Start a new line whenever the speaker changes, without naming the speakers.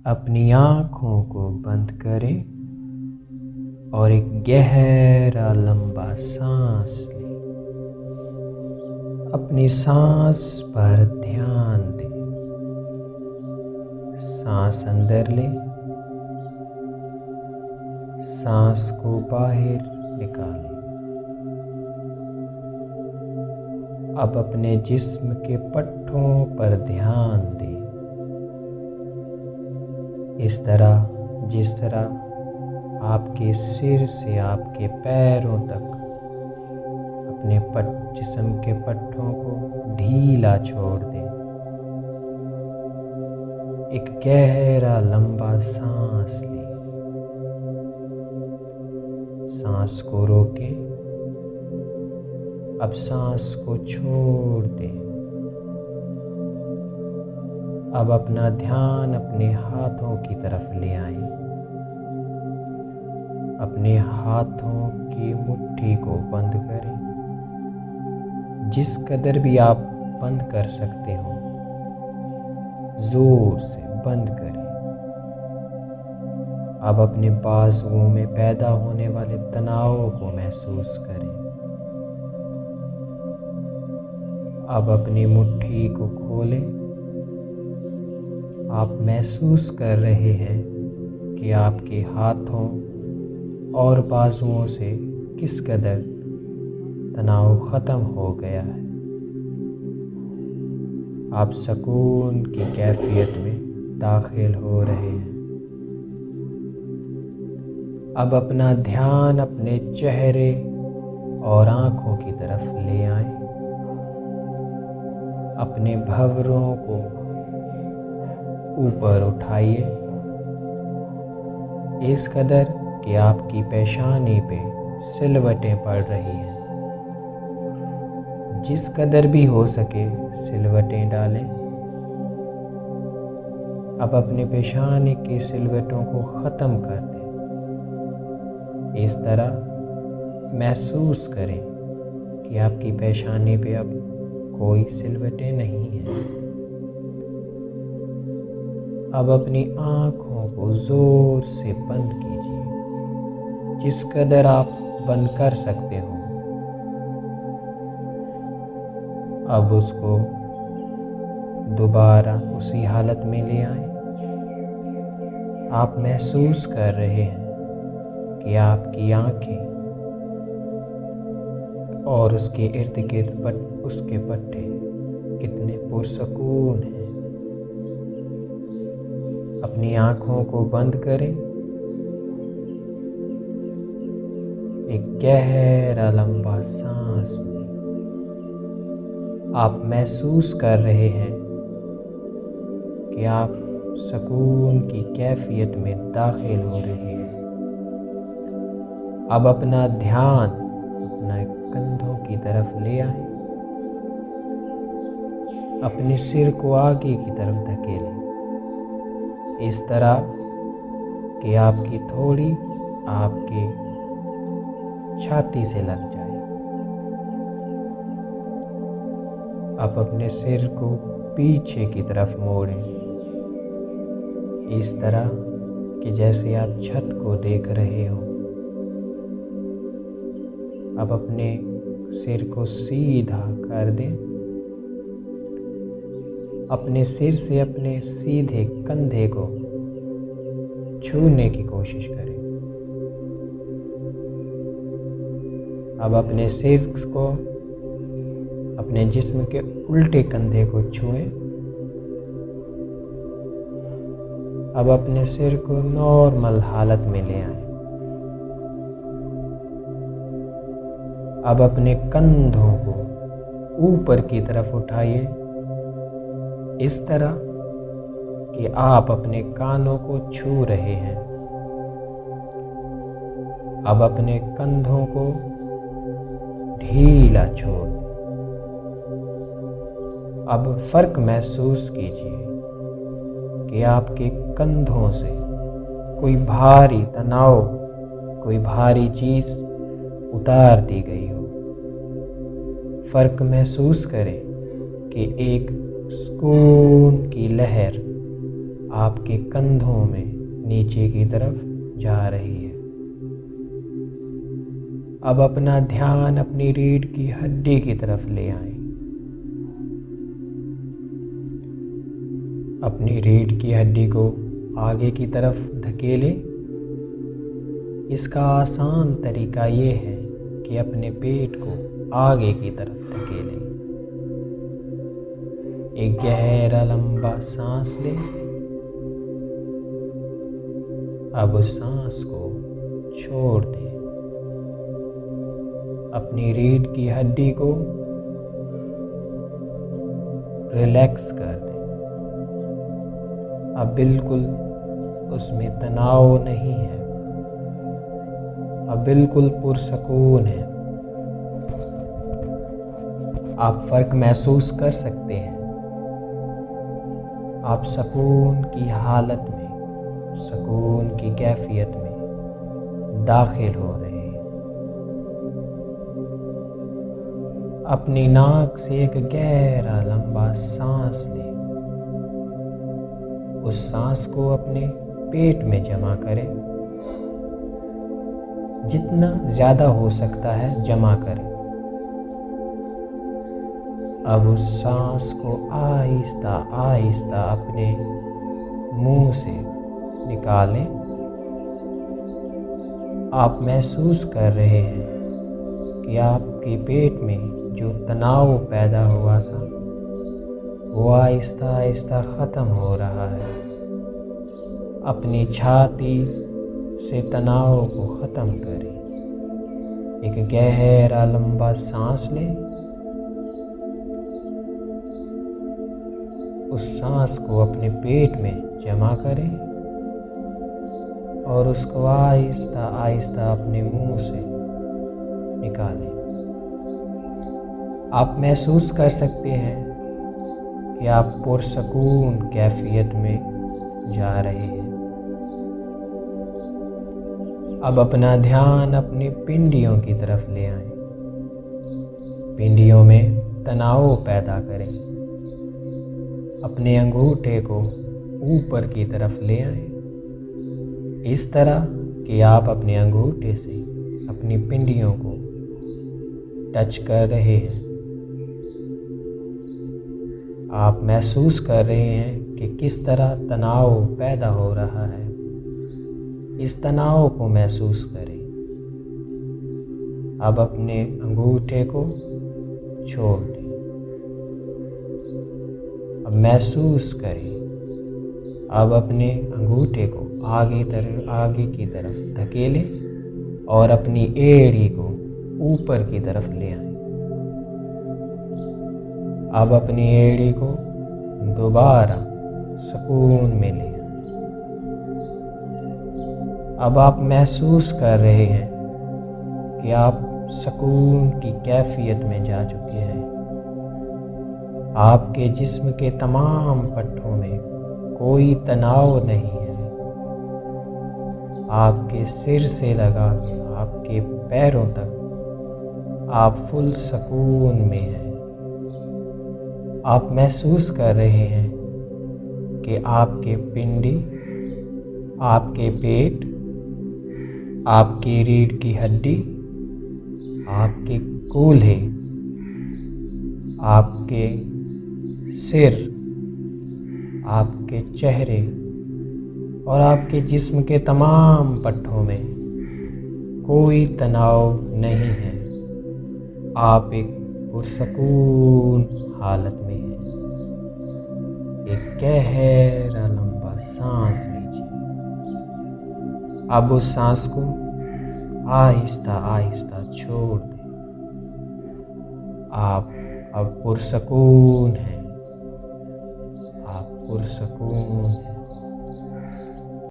अपनी आँखों को बंद करें और एक गहरा लंबा सांस लें। अपनी सांस पर ध्यान दें। सांस अंदर लें, सांस को बाहर निकालें। अब अपने जिस्म के पट्टों पर ध्यान दें। इस तरह जिस तरह आपके सिर से आपके पैरों तक अपने जिस्म के पट्टों को ढीला छोड़ दें। एक गहरा लंबा सांस लें। सांस को रोकें। अब सांस को छोड़ दें। अब अपना ध्यान अपने हाथों की तरफ ले आएं। अपने हाथों की मुट्ठी को बंद करें। जिस कदर भी आप बंद कर सकते हो, जोर से बंद करें। अब अपने बाजुओं में पैदा होने वाले तनाव को महसूस करें। अब अपनी मुट्ठी को खोलें। आप महसूस कर रहे हैं कि आपके हाथों और बाजुओं से किस कदर तनाव ख़त्म हो गया है। आप सुकून की कैफियत में दाखिल हो रहे हैं। अब अपना ध्यान अपने चेहरे और आँखों की तरफ ले आएं। अपने भंवरों को ऊपर उठाइए, इस कदर कि आपकी पेशानी पे सिलवटें पड़ रही हैं। जिस कदर भी हो सके सिलवटें डालें। अब अपने पेशानी की सिलवटों को ख़त्म कर दें। इस तरह महसूस करें कि आपकी पेशानी पे अब कोई सिलवटें नहीं हैं। अब अपनी आँखों को ज़ोर से बंद कीजिए, जिस कदर आप बंद कर सकते हो। अब उसको दोबारा उसी हालत में ले आएं। आप महसूस कर रहे हैं कि आपकी आँखें और उसके इर्द गिर्द उसके पट्टे कितने पुरसकून हैं। अपनी आँखों को बंद करें। एक गहरा लंबा सांस लें। आप महसूस कर रहे हैं कि आप सुकून की कैफियत में दाखिल हो रहे हैं। अब अपना ध्यान अपने कंधों की तरफ ले आएं। अपने सिर को आगे की तरफ धकेलें, इस तरह कि आपकी थोड़ी आपके छाती से लग जाए। अब अपने सिर को पीछे की तरफ मोड़ें, इस तरह कि जैसे आप छत को देख रहे हो। अब अपने सिर को सीधा कर दें। अपने सिर से अपने सीधे कंधे को छूने की कोशिश करें। अब अपने सिर को अपने जिस्म के उल्टे कंधे को छुएं। अब अपने सिर को नॉर्मल हालत में ले आएं। अब अपने कंधों को ऊपर की तरफ उठाइए, इस तरह कि आप अपने कानों को छू रहे हैं। अब अपने कंधों को ढीला छोड़ दें। अब फर्क महसूस कीजिए कि आपके कंधों से कोई भारी तनाव, कोई भारी चीज़ उतार दी गई हो। फर्क महसूस करें कि एक सुकून की लहर आपके कंधों में नीचे की तरफ जा रही है। अब अपना ध्यान अपनी रीढ़ की हड्डी की तरफ ले आएं। अपनी रीढ़ की हड्डी को आगे की तरफ धकेलें। इसका आसान तरीका ये है कि अपने पेट को आगे की तरफ धकेलें। एक गहरा लंबा सांस लें। अब उस सांस को छोड़ दें। अपनी रीढ़ की हड्डी को रिलैक्स कर दें। अब बिल्कुल उसमें तनाव नहीं है। अब बिल्कुल पुरसकून है। आप फर्क महसूस कर सकते हैं। आप सुकून की हालत में, सुकून की कैफियत में दाखिल हो रहे हैं। अपनी नाक से एक गहरा लंबा सांस लें। उस सांस को अपने पेट में जमा करें। जितना ज़्यादा हो सकता है जमा करें। अब उस सांस को आहिस्ता आहिस्ता अपने मुंह से निकालें। आप महसूस कर रहे हैं कि आपके पेट में जो तनाव पैदा हुआ था वो आहिस्ता आहिस्ता ख़त्म हो रहा है। अपनी छाती से तनाव को ख़त्म करें। एक गहरा लंबा सांस लें। उस सांस को अपने पेट में जमा करें और उसको आहिस्ता आहिस्ता अपने मुंह से निकालें। आप महसूस कर सकते हैं कि आप पुरसकून कैफियत में जा रहे हैं। अब अपना ध्यान अपनी पिंडियों की तरफ ले आएं। पिंडियों में तनाव पैदा करें। अपने अंगूठे को ऊपर की तरफ ले आएं। इस तरह कि आप अपने अंगूठे से अपनी पिंडियों को टच कर रहे हैं। आप महसूस कर रहे हैं कि किस तरह तनाव पैदा हो रहा है। इस तनाव को महसूस करें। अब अपने अंगूठे को छोड़ दें। अब महसूस करें। अब अपने अंगूठे को आगे की तरफ धकेलें और अपनी एड़ी को ऊपर की तरफ ले आएं। अब अपनी एड़ी को दोबारा सुकून में ले आएं। अब आप महसूस कर रहे हैं कि आप सुकून की कैफियत में जा चुके हैं। आपके जिस्म के तमाम पट्टों में कोई तनाव नहीं है। आपके सिर से लगा के आपके पैरों तक आप फुल सुकून में हैं। आप महसूस कर रहे हैं कि आपके पिंडी, आपके पेट, आपकी रीढ़ की हड्डी, आपके कूल्हे, आपके सिर, आपके चेहरे और आपके जिस्म के तमाम पट्टों में कोई तनाव नहीं है। आप एक पुरसकून हालत में हैं। एक गहरा लंबा सांस लीजिए। अब उस सांस को आहिस्ता आहिस्ता छोड़ दें। आप अब पुरसकून हैं। आप पुरसकून हैं।